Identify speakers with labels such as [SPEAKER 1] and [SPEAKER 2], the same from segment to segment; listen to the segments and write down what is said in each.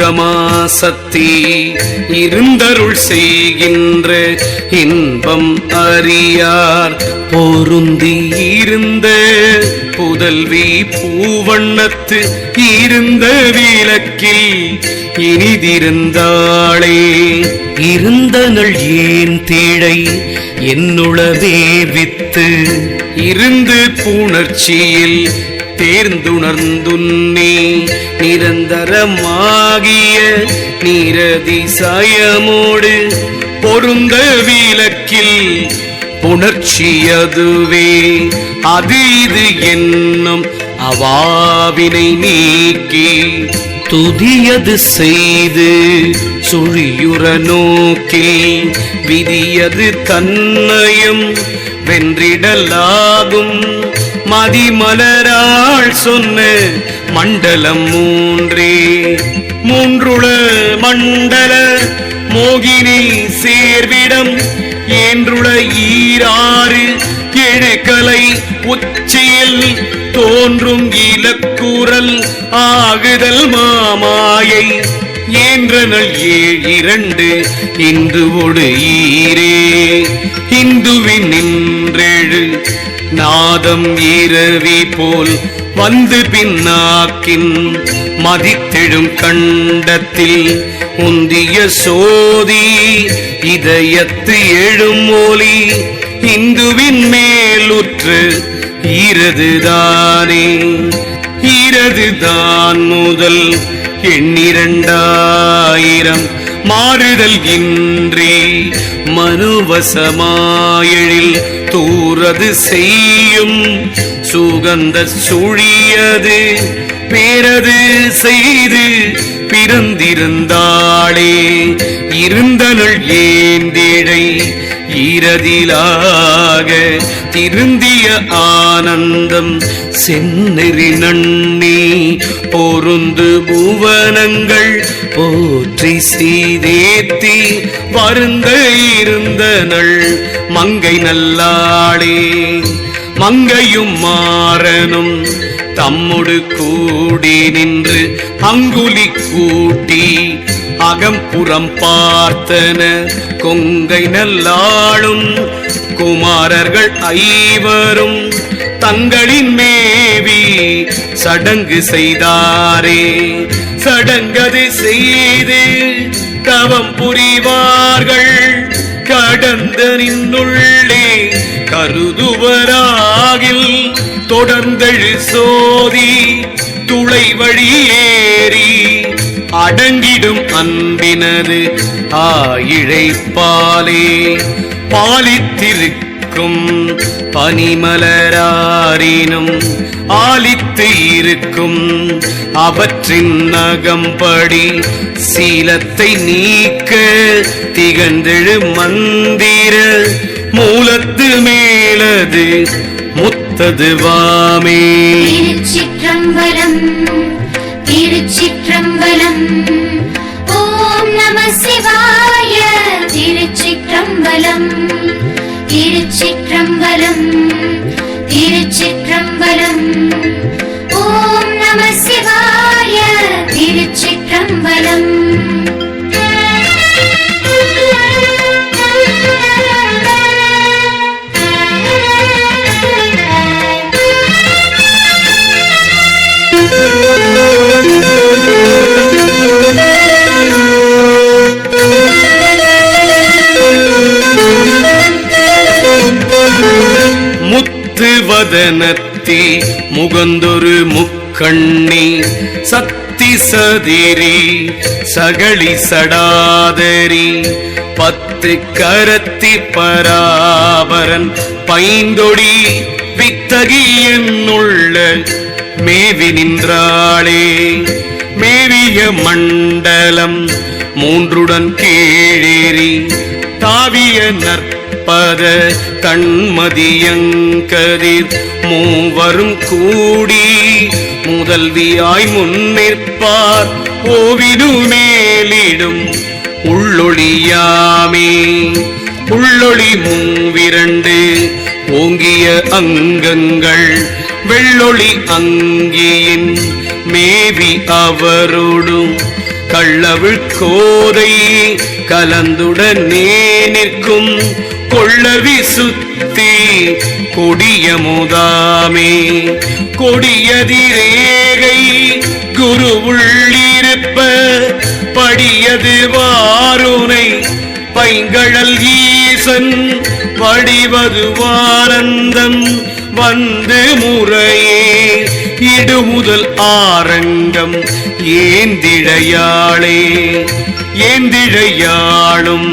[SPEAKER 1] உகமாசக்தி இருந்தருள் செய்கின்ற இன்பம் அறியார் பொருந்தி இருந்த புதல்வி பூவண்ணத்து இருந்த விளக்கில் இனிதிருந்தாளே. இருந்தனள் ஏன் தீழை என்னுளவே வித்து இருந்து புணர்ச்சியில் தேர்ந்துணர்ந்துன்னே நிரந்தரமாகிய நீரதிசயமோடு பொருந்த விளக்கில் புணர்ச்சியதுவே. அது இது என்னும் அவாவினை நீக்கி துதியது செய்து சுழியுற நோக்கி விதியது தன்னையும் வென்றிடலாகும். மதிமலராள் சொன்ன மண்டலம் மூன்றே மூன்றுள மண்டல மோகினி சேர்விடம் என்றுள ஈராறு எழுக்கலை உச்சியில் தோன்றும் இலக்குரல் ஆகுதல் மாமாயை ஏன்றனள் இரண்டு இன்று ஒடு ஈரே. இந்துவின் நின்றெழு நாதம் இரவி போல் வந்து பின்னாக்கின் மதித்தெழும் கண்டத்தில் உந்திய சோதி இதயத்து எழும் ஒலி இந்துவின் மேலுற்று இரதுதானே. இரதுதான் முதல் எண்ணிரண்டாயிரம் மாறுதல் இன்றி மனுவசமாயழில் தூரது செய்யும் சுகந்த சுழியது பேரது செய்து பிறந்திருந்தாளே. இருந்தனள் ஏந்திழை ஈரதிலாக திருந்திய ஆனந்தம் செந்நெறி நன்னி பொருந்து புவனங்கள் போற்றி செய்தேத்தி வருந்த இருந்தனள் மங்கை நல்லாளே. மங்கையும் மாறனும் தம்முடு கூடி நின்று அங்குலி கூட்டி அகம்புறம் பார்த்தன கொங்கை நல்லாளும் குமாரர்கள் ஐவரும் தங்களின் மேவி சடங்கு செய்தாரே. சடங்கது செய்து தவம் புரிவார்கள் கடந்த நின்னுள்ளே கருதுவராகில் தொடர்ந்தெழு சோதி துளை வழியேறி அடங்கிடும் அன்பினது ஆயிழைப்பாலே. பாலித்திருக்கும் பனிமலராரினும் ஆலித்து இருக்கும் அவற்றின் நகம்படி சீலத்தை நீக்க திகழ்ந்தெழு மந்திர மூலத்து மேலது முத்தது வாமே.
[SPEAKER 2] திருச்சிற்றம்பலம் திருச்சிற்றம்பலம் ஓம் நம சிவாய. திருச்சிற்றம்பலம் திருச்சிற்றம்பலம் திருச்சிற்றம்பலம் ஓம் நம சிவாய. திருச்சிற்றம்பலம்
[SPEAKER 1] வதனத்தி முகந்தொரு முக்கண்ணி சத்தி சதிரி சகளி சடாதரி பத்து கரத்தி பராபரன் பைந்தொடி வித்தகி என்னுள்ள மேவி நின்றாளே. மேவிய மண்டலம் மூன்றுடன் கீழேறி தாவிய நற்பத கண்மதியங்கதிர் மூவரும் கூடி முதல்வியாய் முன்னிற்பார் ஓவிடு மேலிடும் உள்ளொளியாமே. உள்ளொளி மூவிரண்டு ஓங்கிய அங்கங்கள் வெள்ளொளி அங்கியின் மேவி அவரோடும் கள்ளவிழ் கோதை கலந்துடனே நிற்கும் கொள்ளவி சுத்தி கொடிய முதாமே கொடியதிரேகை குரு உள்ளிருப்ப படியது வாருனை பைங்கழல் ஈசன் வடிவதுவானந்தம் வந்து முறையே இடுமுதல் ஆரங்கம் ஏந்திழையாளே ஏந்திழையாளும்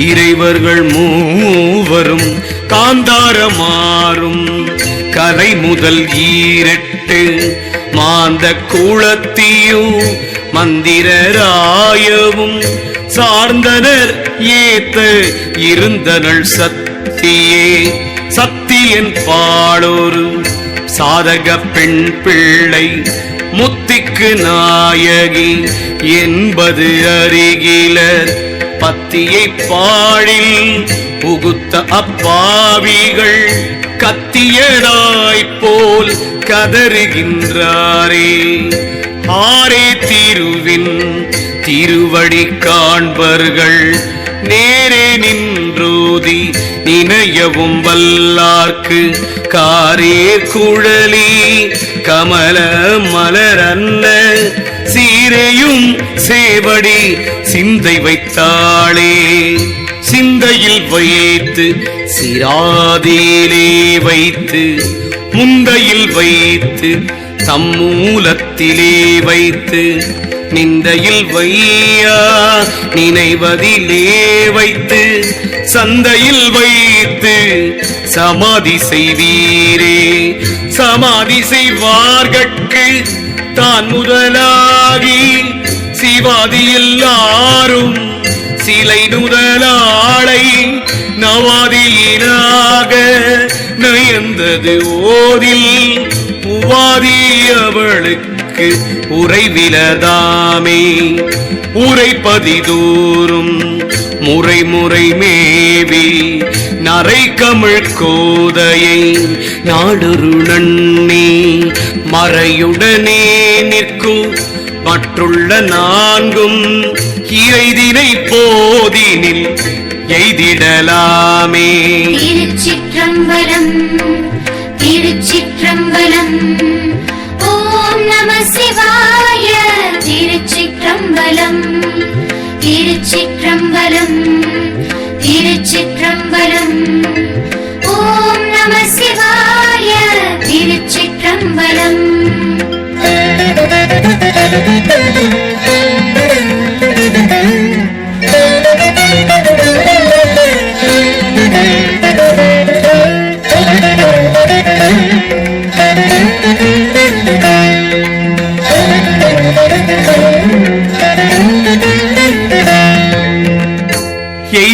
[SPEAKER 1] இறைவர்கள் மூவரும் காந்தாரமாறும் கலை முதல் ஈரெட்டு மாந்த குளத்தியும் மந்திரராயவும் சார்ந்தனர் ஏத்த இருந்தனள் சத்தியே சத்தியன் பாடொரு சாதக பெண் பிள்ளை முத்திக்கு நாயகி என்பது அருகிலர் பத்தியை பாழில் புகுத்த அப்பாவிகள் கத்தியதாய்போல் கதறுகின்றாரே ஆரே திருவின் திருவடி காண்பர்கள் நேரே நின்றோதி நினையவும் வல்லார்க்கு காரே குழலி கமல மலரன்ன சீரையும் சேவடி சிந்தை வைத்தாளே சிந்தையில் வைத்து சிராதியிலே வைத்து முந்தையில் வைத்து தம்மூலத்திலே வைத்து நிந்தையில் வையா நினைவதிலே வைத்து சந்தையில் வைத்து சமாதி செய்வீரே சமாதி செய்வார்கட்கு தான் முதலாகி சிவாதி எல்லாரும் சிலை நுதலாளை நவாதியினாக நயந்தது ஓதில் உவாதி அவளுக்கு உறைவிலதாமே உரைப்பதிதூரும் முறை முறை மேவி நரை கமிழ் கோதையை நாடொரு நன்னி மறையுடனே நிற்கும் மற்றுள்ள நான்கும் இறைதினை போதினில் எய்திடலாமே.
[SPEAKER 2] திருச்சிற்றம்பலம் திருச்சிற்றம்பலம் ஓம் நம சிவாய. திருச்சிற்றம்பலம் திருச்சிற்றம்பலம் திருச்சிற்றம்பலம் ஓம் நம சிவாய. திருச்சிற்றம்பலம்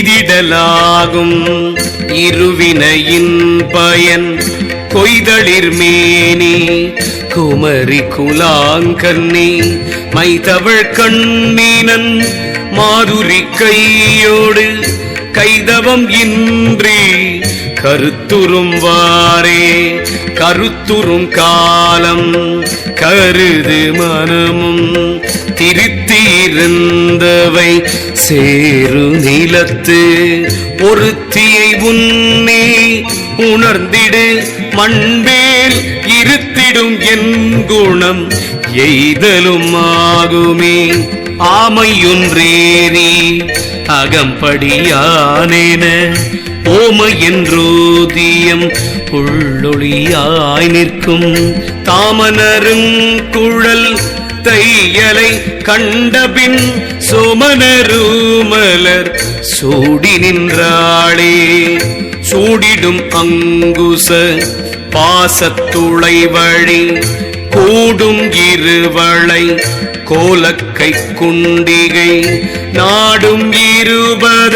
[SPEAKER 1] எய்திடலாகும் இருவினையின் பயன் கொய்தளிர் மேனி குமரி குலாங்கண்ணி மைதவள் கண்ணீனன் மாதுரி கையோடு கைதவம் இன்றி கருத்துறும் வாரே கருத்துறும் காலம் கருது மனமும் திருத்தியிருந்தவை சேரு நிலத்து ஒருத்தியை உன்னே உணர்ந்திடு மண்பேல் இருத்திடும் என் குணம் எய்தலும் ஆகுமே. ஆமையொன்றேறி அகம்படியானேன ஓமை என்றோதியம் உள்ளொளியாய் நிற்கும் தாமனருங்குழல் தையலை கண்டபின் சோமனருமலர் சூடி நின்றாளே. சூடிடும் அங்குச பாசத்துளை வழி கூடும் இருவளை கோலக்கை குண்டிகை நாடும் இருபத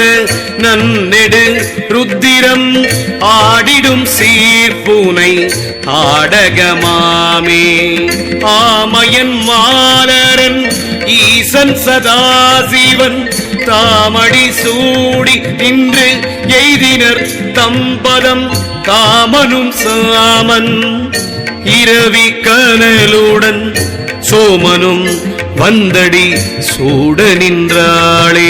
[SPEAKER 1] நன்னெடு ருத்திரம் ஆடிடும் சீர்பூனை ஆடகமாமே. ஆமையன் மாலரன் ஈசன் சதாசிவன் தாமடி சூடி நின்று எய்தினர் தம்பதம் காமனும் சாமன் இரவி கனலுடன் சோமனும் வந்தடி சூட நின்றாளே.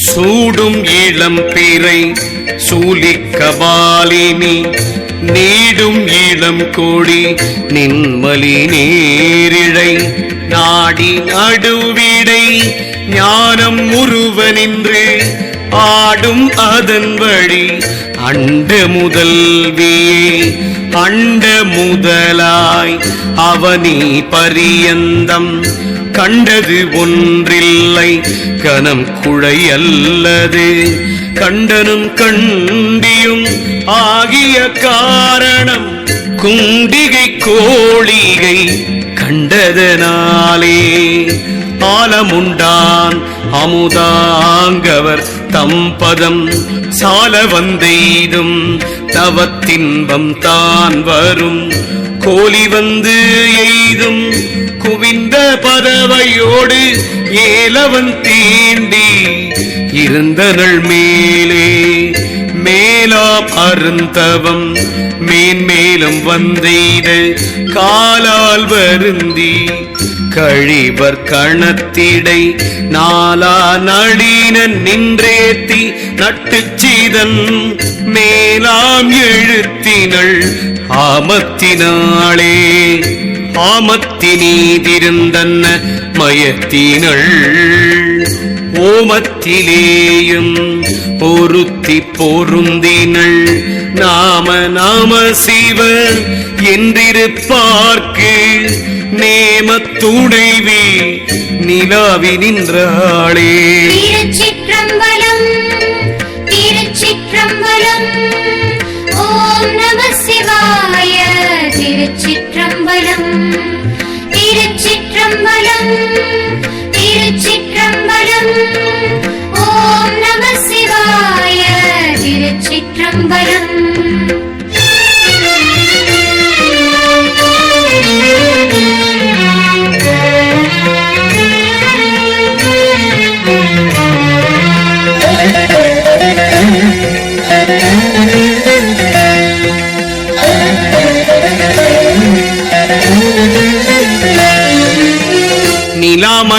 [SPEAKER 1] சூடும் இளம் பிறை சூலிக்கபாலினி நீடும் இளம் கோடி நின்மலி நேரிழை நாடி நடுவிடை ஞானம் உருவ நின்று ஆடும் அதன் வழி அண்ட முதல்வியே. அண்ட முதலாய் அவனி பரியந்தம் கண்டது ஒன்றில்லை கனம் குழை அல்லது கண்டனும் கண்டியும் ஆகிய காரணம் குண்டிகை கோழிகை கண்டதனாலே. ஆலமுண்டான் அமுதாங்கவர் தம்பதம் சால வந்தெய்தும் தவத்தின்பம் தான் வரும் கோலி வந்து எய்தும் குவிந்த பறவையோடு ஏலவன் தீண்டி இருந்தனள் மேலே. மேலாம் அருந்தவம் மேன்மேலும் வந்தெய்த காலால் வருந்தி கழிவர் கணத்திடை நாலா நடினன் நின்றேத்தி நட்டுச்சீதன் மேலாம் எழுத்தினள் ஆமத்தினாளே. ஆமத்தினீதிருந்தன்ன மயத்தினள் ஓமத்திலேயும் பொருத்தி பொருந்தினள் நாம நாம சிவ என்றிருப்பார்க்கு நேமத்துடைவி நிலாவி நின்றாளே.
[SPEAKER 2] திருச்சிற்றம்பலம் திருச்சிற்றம்பலம் ஓம் நம சிவாய. திருச்சிற்றம்பலம் திருச்சிற்றம்பலம் திருச்சிற்றம்பலம் ஓம் நம சிவாய. திருச்சிற்றம்பலம்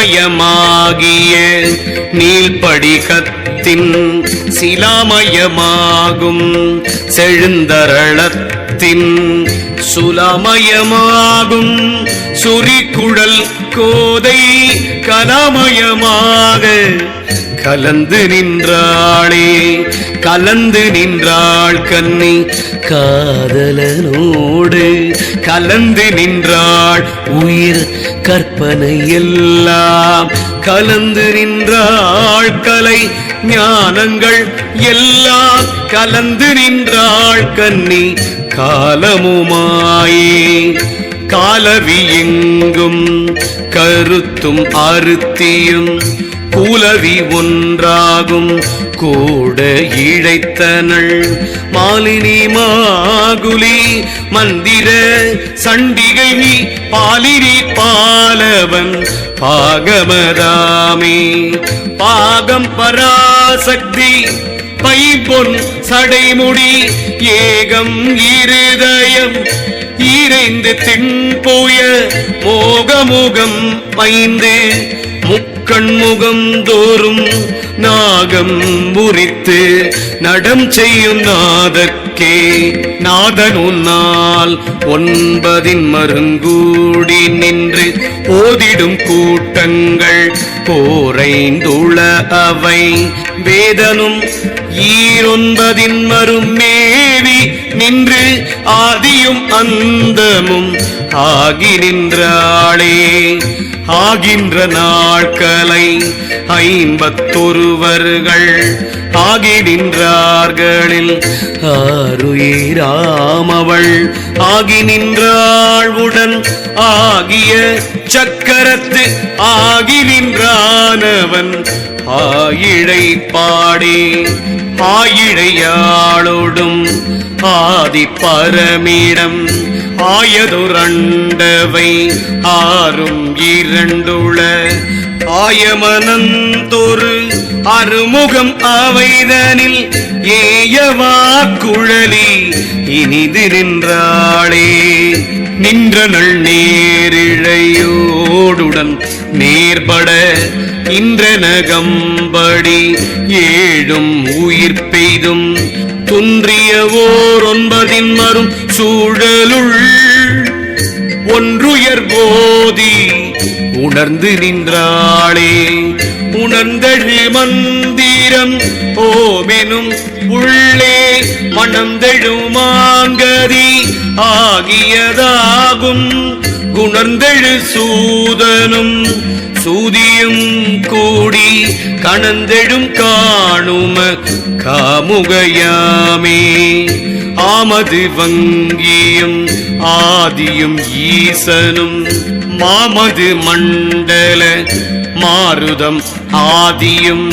[SPEAKER 1] நிலாமயமாகிய நீள்படிகத்தின் சிலாமயமாகும் செழுந்தரளத்தின் சுலாமயமாகும் சுரிக்குழல் கோதை கலாமயமாக கலந்து நின்றாளே. கலந்து நின்றாள் கன்னி காதலனோடு கலந்து நின்றாள் உயிர் கற்பனை எல்லாம் கலந்து நின்றாள் கலை ஞானங்கள் எல்லாம் கலந்து நின்றாள் கன்னி காலமுமாயே. காலவி எங்கும் கருத்தும் அறுத்தியும் கூலவி ஒன்றாகும் கூட இழைத்தனள் மாலினி மாகுலி மந்திர சண்டிகை பாலினி பாலவன் பாகமதாமே. பாகம் பராசக்தி பைபொன் சடைமுடி ஏகம் இருதயம் ஈரைந்து தின்போய மோகமுகம் ஐந்து முக்கண்முகம் தோறும் நாகம் முறித்து நடம் செய்யும் நாதற்கே. நாதன் உன்னால் ஒன்பதின் மருங்கூடி நின்று ஓதிடும் கூட்டங்கள் போரைந்துள அவை வேதனும் ஈரொன்பதின் மருமேவி நின்று ஆதியும் அந்தமும் ஆகி நின்றாளே. ஆகின்ற நாட்களை 51 ஆகி நின்றார்களில் ஆருயிராமவள் ஆகி நின்றாள் உடன் ஆகிய சக்கரத்து ஆகி நின்றானவன் ஆயிழை பாடி ஆயிழையாளோடும் ஆதி பரமிடம் ஆயதுரண்டவை ஆறும் இரண்டுள ஆயமனந்தொரு அருமுகம் அவைதனில் ஏயவா குழலி இனிது நின்றாளே. நின்றனள் நேரிழையோடுடன் நேர்பட இன்றனகம்படி ஏழும் உயிர் பெய்தும் துன்றியவோர் 9 மரும் சூழலுள் ஒன்றுயர் போதி உணர்ந்து நின்றாளே. உணர்ந்தழு மந்திரம் ஓமெனும் உள்ளே மணந்தெழுமாங்கதி ஆகியதாகும் குணர்ந்தெழு சூதனும் சூதியும் கூடி கணந்தெழும் காணும காமுகையாமே. ஆமது வங்கியும் ஆதியும் ஈசனும் மாமது மண்டல மாருதம் ஆதியும்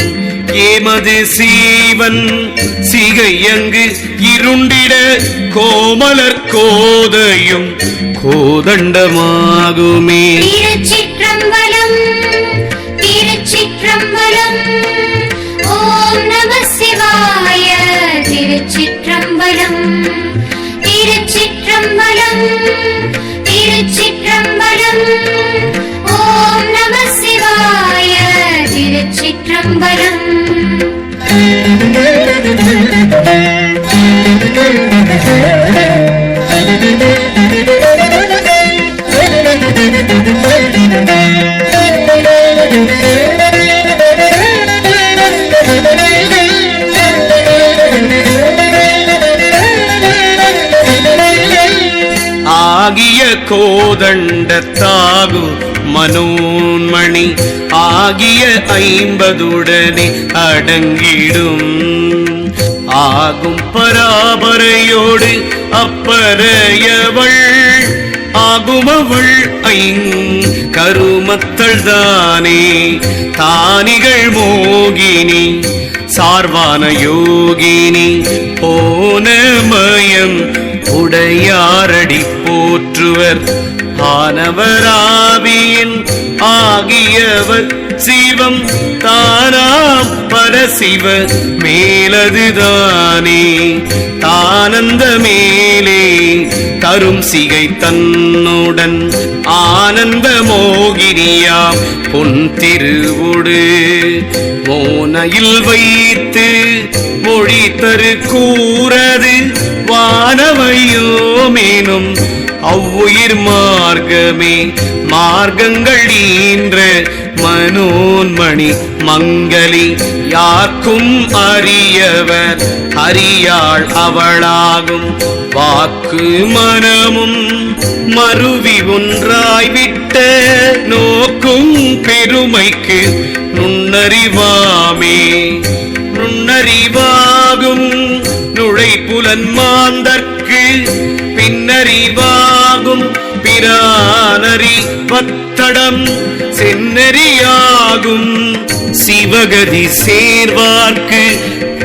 [SPEAKER 1] ஏமது சீவன் சிகையங்கு இருண்டிட கோமலர் கோதையும் கோதண்டமாகுமே.
[SPEAKER 2] திருச்சிற்றம்பலம் திருச்சிற்றம்பலம் ஓம் நம சிவாய. திருச்சிற்றம்பலம் திருச்சிற்றம்பலம் திருச்சிற்றம்பலம் ஓம் நம சிவாய. திருச்சிற்றம்பலம்
[SPEAKER 1] ஆகிய கோதண்டத்தாகு மனோன்மணி ஆகிய 50 அடங்கிடும் ஆகும் பராபரையோடு அப்பறையவள் ஆகுமவள் கருமத்தள் தானே. தானிகள் மோகினி சார்வான யோகினி போனமயம் உடையாரடி போற்றுவர் ஆனவராவியின் ஆகியவர் சிவம் தானாம் பரசிவ மேலதுதானே. தானந்த மேலே தரும் சிகை தன்னுடன் ஆனந்த மோகினியாம் பொன் திருவுடு மோனையில் வைத்து மொழி தரு கூறது வானவையோமேனும் அவ்வுயிர் மார்க்கமே. மார்க்கங்கள் ஈன்ற மனோன்மணி மங்களி யார்க்கும் அறியவர் அறியாள் அவளாகும். வாக்கு மனமும் மருவி ஒன்றாய்விட்ட நோக்கும் பெருமைக்கு நுண்ணறிவாமே. நுண்ணறிவாகும் நுழைப்புலன் மாந்தர்க்கு பின்னறிவாகும் பிரானறி பத்தடம் செந்நெறியாகும். சிவகதி சேர்வார்க்கு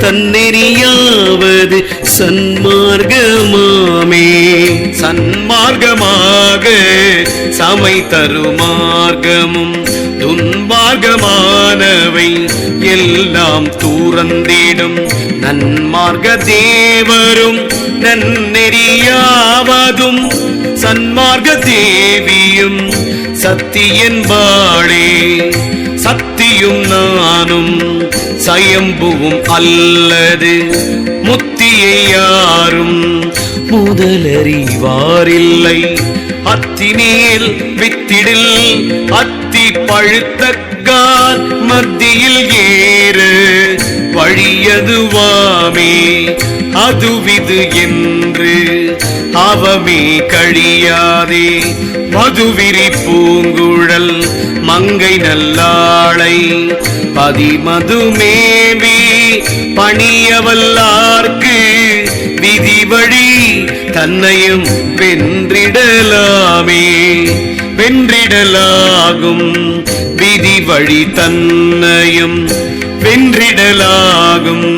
[SPEAKER 1] தன்னெறியாவது சன்மார்க்கமாமே. சன்மார்க்கமாக சமை தருமார்க்கமும் துன்மார்க்கமானவை எல்லாம் தூரந்திடும். நன்மார்க்க தேவரும் நன்னெறியாவதும் சன்மார்க்க தேவியும் சத்தியன்பாளே. சத்தியும் நானும் சயம்புவும் அல்லது முத்தியை யாரும் முதலறிவாரில்லை. அத்திமேல் வித்திடில் அத்தி பழுத்தக்கால் மத்தியில் ஏறு வழியதுவாமே. அதுவிது என்று அவமே கழியாதே. மதுவிரி பூங்குழல் மங்கை நல்லாளை பதிமதுமேவி பணியவல்லார்க்கு விதி வழி தன்னையும் வென்றிடலாமே. வென்றிடலாகும் விதி வழி தன்னையும் வென்றிடலாகும்.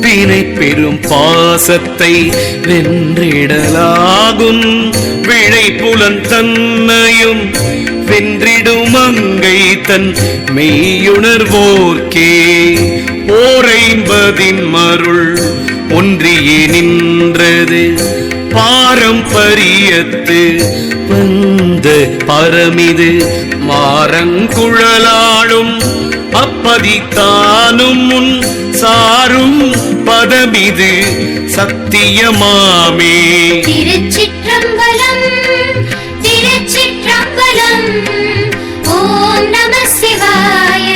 [SPEAKER 1] வினை பெரும் பாசத்தை வென்றிடலாகும். விளை புலன் தன்னையும் வென்றிடும் அங்கை தன் மெய்யுணர்வோர்க்கே. ஓரைம்பதின் மருள் ஒன்றியே நின்றது பாரம்பரியத்து அந்த பரமிது மாறங்குழலாளும் அப்பதித்தானும் முன் சாரும் பதமிது சத்தியமாமே.
[SPEAKER 2] திருச்சிற்றம்பலம் திருச்சிற்றம்பலம் ஓம் நம சிவாய.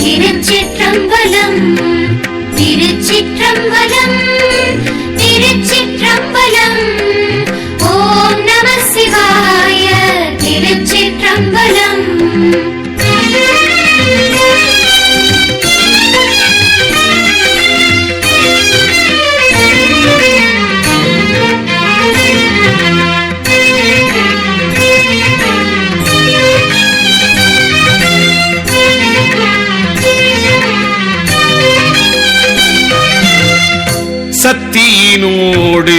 [SPEAKER 2] திருச்சிற்றம்பலம் திருச்சிற்றம்பலம் திருச்சிற்றம்பலம் ஓம் நம சிவாய. திருச்சிற்றம்பலம்
[SPEAKER 1] சத்தியினோடு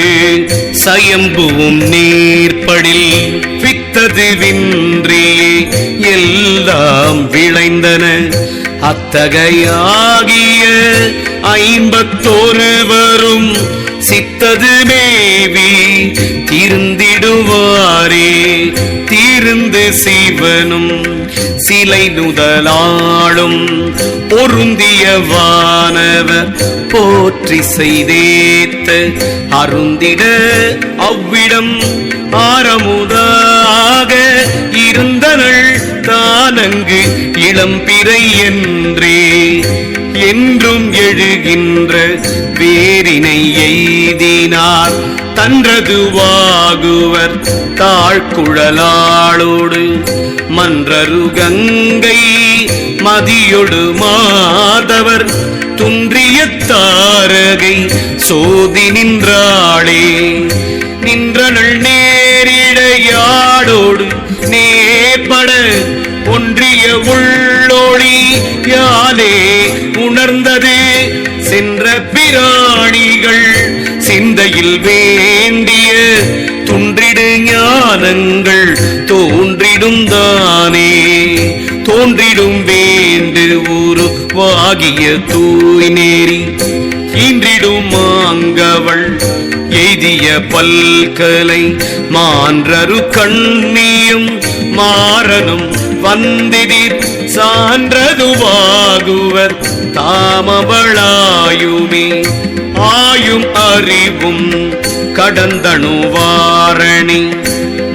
[SPEAKER 1] சயம்புவும் நீர்ப்படில் வித்தது வின்றியே எல்லாம் விளைந்தன. அத்தகையாகிய 51 சித்தது மேவி திருந்திடுவாரே. தீர்ந்து சிவனும் சிலை நுதலாளும் பொருந்திய வானவர் போற்றி செய்தேத்த அருந்திட அவ்விடம் ஆரமுதாக இருந்தனள் தானங்கு இளம்பிறை என்றே. என்றும் எழுகின்ற வேரினை எய்தினார் தன்றதுவாகுவர் தாழ்குழலாளோடு மன்றரு கங்கை மதியொடு மாதவர் துன்றிய தாரகை சோதி நின்றாளே. நின்றனள் நேரிடையாடோடு நேர்பட ஒன்றிய உள்ளொளி யாலே உணர்ந்தது சென்ற பிராணிகள் சிந்தையில் வேண்டிய துன்றிடு ஞானங்கள் தோன்றிடும் தானே. தோன்றிடும் வேண்டு உருவாகிய தூய் நேரி இன்றிடும் மாங்கவள் எய்திய பல்கலை மான்றரு கண்ணியும் மாறனும் வந்திதிர் சான்றதுவாகுவர் தாமவளாயுமே. ஆயும் அறிவும் கடந்தணுவாரணி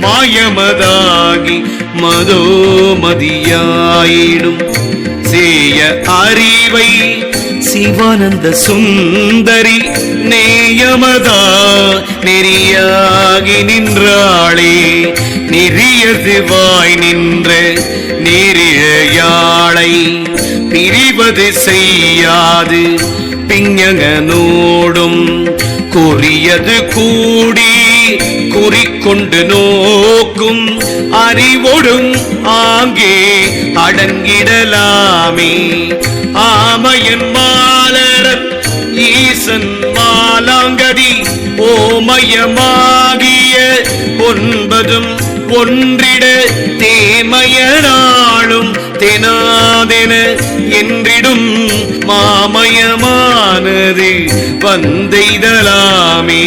[SPEAKER 1] மாயமதாகி மதோமதியாயிடும் சேய அறிவை சிவானந்த சுந்தரி நேயமதா நெறியாகி நின்றாளே. நெறியது வாய் நின்ற நேரிழையாளை பிரிவது செய்யாது பிஞகனோடும் குறியது கூடி குறிக்கொண்டு நோக்கும் அறிவொடும் ஆங்கே அடங்கிடலாமே. ஆமையன் மாலரன் ஈசன் மாலாங்கதி ஓமயமாகிய 9 ஒன்றிட தேமயனாளும் தெனாதென என்றிடும் மாமயமானது வந்தெய்தலாமே.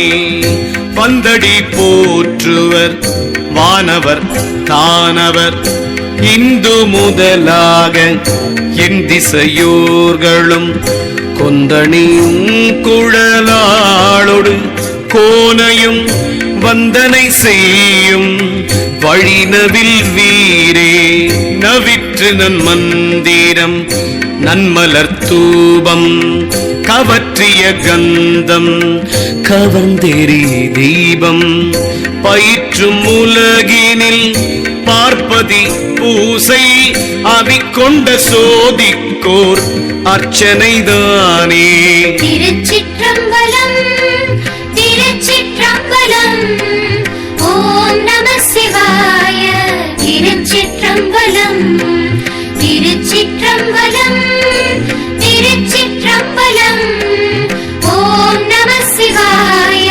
[SPEAKER 1] வந்தடி போற்றுவர் வானவர் தானவர் இந்து முதலாக என் திசையோர்களும் கொந்தணியும் குழலாளொடு கோனையும் வந்தனை செய்யும் வழிநவில் வீரே. நவிற்று நன் மந்திரம் நன்மலர் தூபம் கவற்றிய கந்தம் கவர்ந்தெறி தீபம் பயிற்றும் உலகினில் பார்ப்பதி பூசை அவிக்கொண்ட சோதிக்கோர் அர்ச்சனைதானே.
[SPEAKER 2] திருச்சிற்றம்பலம் திருச்சிற்றம்பலம் ஓம் நம சிவாய. திருச்சிற்றம்பலம் திருச்சிற்றம்பலம் திருச்சிற்றம்பலம் ஓம் நம சிவாய.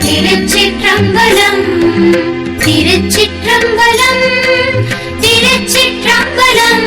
[SPEAKER 2] திருச்சிற்றம்பலம் திருச்சிற்றம்பலம் திருச்சிற்றம்பலம்